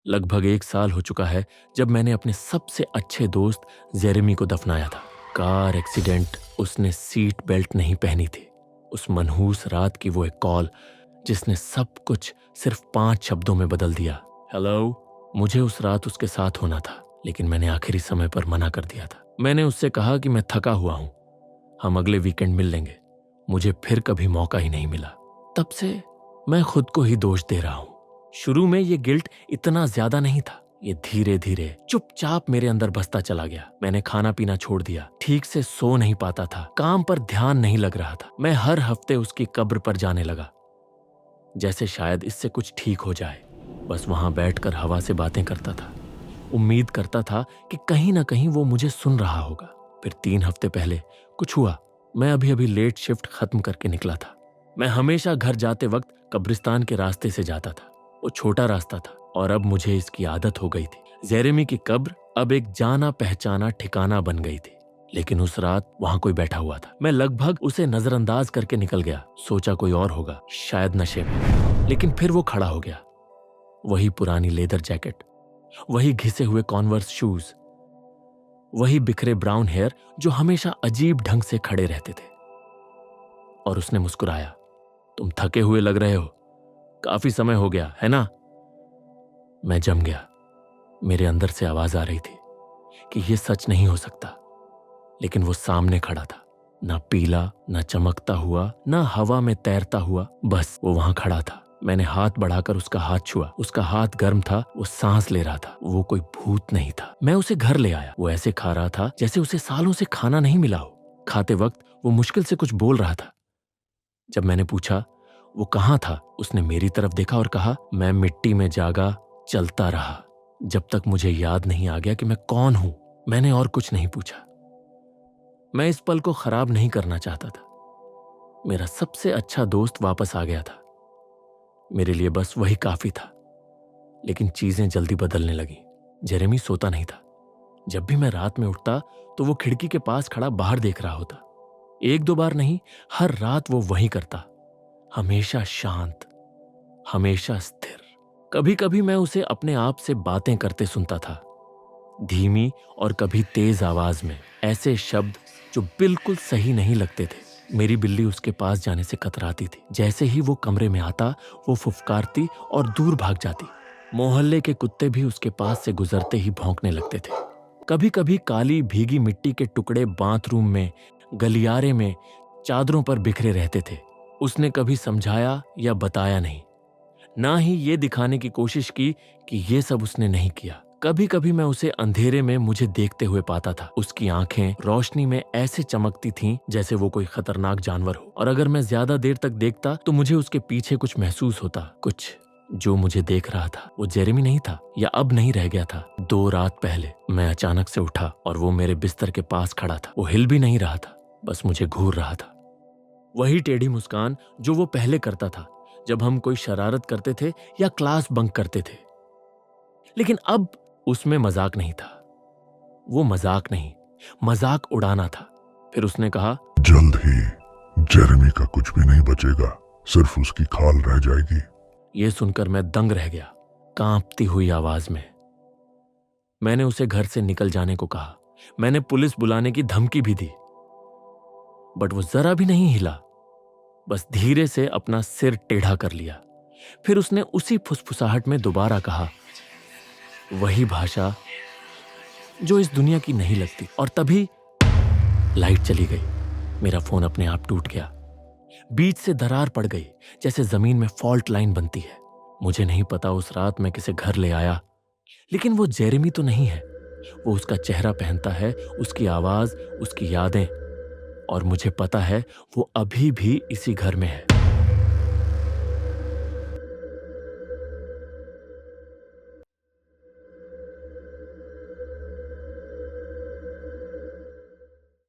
लगभग 1 साल हो चुका है जब मैंने अपने सबसे अच्छे दोस्त जेरेमी को दफनाया था। कार एक्सीडेंट, उसने सीट बेल्ट नहीं पहनी थी। उस मनहूस रात की वो एक कॉल जिसने सब कुछ सिर्फ 5 शब्दों में बदल दिया। हेलो। मुझे उस रात उसके साथ होना था, लेकिन मैंने आखिरी समय पर मना कर दिया था। मैंने उससे कहा कि मैं थका हुआ हूं, हम अगले वीकेंड मिल लेंगे। मुझे फिर कभी मौका ही नहीं मिला। तब से मैं खुद को ही दोष दे रहा हूं। शुरू में ये गिल्ट इतना ज्यादा नहीं था, ये धीरे धीरे चुपचाप मेरे अंदर बसता चला गया। मैंने खाना पीना छोड़ दिया, ठीक से सो नहीं पाता था, काम पर ध्यान नहीं लग रहा था। मैं हर हफ्ते उसकी कब्र पर जाने लगा, जैसे शायद इससे कुछ ठीक हो जाए। बस वहां बैठकर हवा से बातें करता था, उम्मीद करता था कि कहीं ना कहीं वो मुझे सुन रहा होगा। फिर 3 हफ्ते पहले कुछ हुआ। मैं अभी अभी लेट शिफ्ट खत्म करके निकला था। मैं हमेशा घर जाते वक्त कब्रिस्तान के रास्ते से जाता था। वो छोटा रास्ता था और अब मुझे इसकी आदत हो गई थी। जेरेमी की कब्र अब एक जाना पहचाना ठिकाना बन गई थी, लेकिन उस रात वहां कोई बैठा हुआ था। मैं लगभग उसे नजरअंदाज करके निकल गया, सोचा कोई और होगा, शायद नशे में। लेकिन फिर वो खड़ा हो गया। वही पुरानी लेदर जैकेट, वही घिसे हुए कॉन्वर्स शूज, वही बिखरे ब्राउन हेयर जो हमेशा अजीब ढंग से खड़े रहते थे। और उसने मुस्कुराया। तुम थके हुए लग रहे हो, काफी समय हो गया है ना। मैं जम गया। मेरे अंदर से आवाज आ रही थी कि यह सच नहीं हो सकता, लेकिन वो सामने खड़ा था, ना पीला, ना चमकता हुआ, ना हवा में तैरता हुआ, बस वो वहां खड़ा था। मैंने हाथ बढ़ाकर उसका हाथ छुआ। उसका हाथ गर्म था, वो सांस ले रहा था। वो कोई भूत नहीं था। मैं उसे घर ले आया। वो ऐसे खा रहा था जैसे उसे सालों से खाना नहीं मिला हो। खाते वक्त वो मुश्किल से कुछ बोल रहा था। जब मैंने पूछा वो कहाँ था, उसने मेरी तरफ देखा और कहा, मैं मिट्टी में जागा चलता रहा जब तक मुझे याद नहीं आ गया कि मैं कौन हूं। मैंने और कुछ नहीं पूछा। मैं इस पल को खराब नहीं करना चाहता था। मेरा सबसे अच्छा दोस्त वापस आ गया था। मेरे लिए बस वही काफी था। लेकिन चीजें जल्दी बदलने लगी। जेरेमी सोता नहीं था। जब भी मैं रात में उठता तो वो खिड़की के पास खड़ा बाहर देख रहा होता। 1-2 बार नहीं, हर रात वो वही करता, हमेशा शांत, हमेशा स्थिर। कभी कभी मैं उसे अपने आप से बातें करते सुनता था, धीमी और कभी तेज आवाज में, ऐसे शब्द जो बिल्कुल सही नहीं लगते थे। मेरी बिल्ली उसके पास जाने से कतराती थी। जैसे ही वो कमरे में आता वो फुफकारती और दूर भाग जाती। मोहल्ले के कुत्ते भी उसके पास से गुजरते ही भौंकने लगते थे। कभी कभी काली भीगी मिट्टी के टुकड़े बाथरूम में, गलियारे में, चादरों पर बिखरे रहते थे। उसने कभी समझाया या बताया नहीं, ना ही ये दिखाने की कोशिश की कि ये सब उसने नहीं किया। कभी कभी मैं उसे अंधेरे में मुझे देखते हुए पाता था। उसकी आंखें रोशनी में ऐसे चमकती थीं जैसे वो कोई खतरनाक जानवर हो। और अगर मैं ज्यादा देर तक देखता तो मुझे उसके पीछे कुछ महसूस होता। कुछ जो मुझे देख रहा था वो जेरेमी नहीं था, या अब नहीं रह गया था। 2 रात पहले मैं अचानक से उठा और वो मेरे बिस्तर के पास खड़ा था। वो हिल भी नहीं रहा था, बस मुझे घूर रहा था। वही टेढ़ी मुस्कान जो वो पहले करता था जब हम कोई शरारत करते थे या क्लास बंक करते थे। लेकिन अब उसमें मजाक नहीं था। वो मजाक नहीं, मजाक उड़ाना था। फिर उसने कहा, जल्द ही जेरेमी का कुछ भी नहीं बचेगा, सिर्फ उसकी खाल रह जाएगी। यह सुनकर मैं दंग रह गया, कांपती हुई आवाज में। मैंने उसे घर से निकल जाने को कहा। मैंने पुलिस बुलाने की धमकी भी दी, बट वो जरा भी नहीं हिला, बस धीरे से अपना सिर टेढ़ा कर लिया। फिर उसने उसी फुसफुसाहट में दोबारा कहा, वही भाषा जो इस दुनिया की नहीं लगती। और तभी लाइट चली गई। मेरा फोन अपने आप टूट गया। बीच से दरार पड़ गई, जैसे जमीन में फॉल्ट लाइन बनती है। मुझे नहीं पता उस रात मैं किसे घर ले आया, लेकिन वो जेरेमी तो नहीं है। वो उसका चेहरा पहनता है, उसकी आवाज, उसकी यादें, और मुझे पता है वो अभी भी इसी घर में है।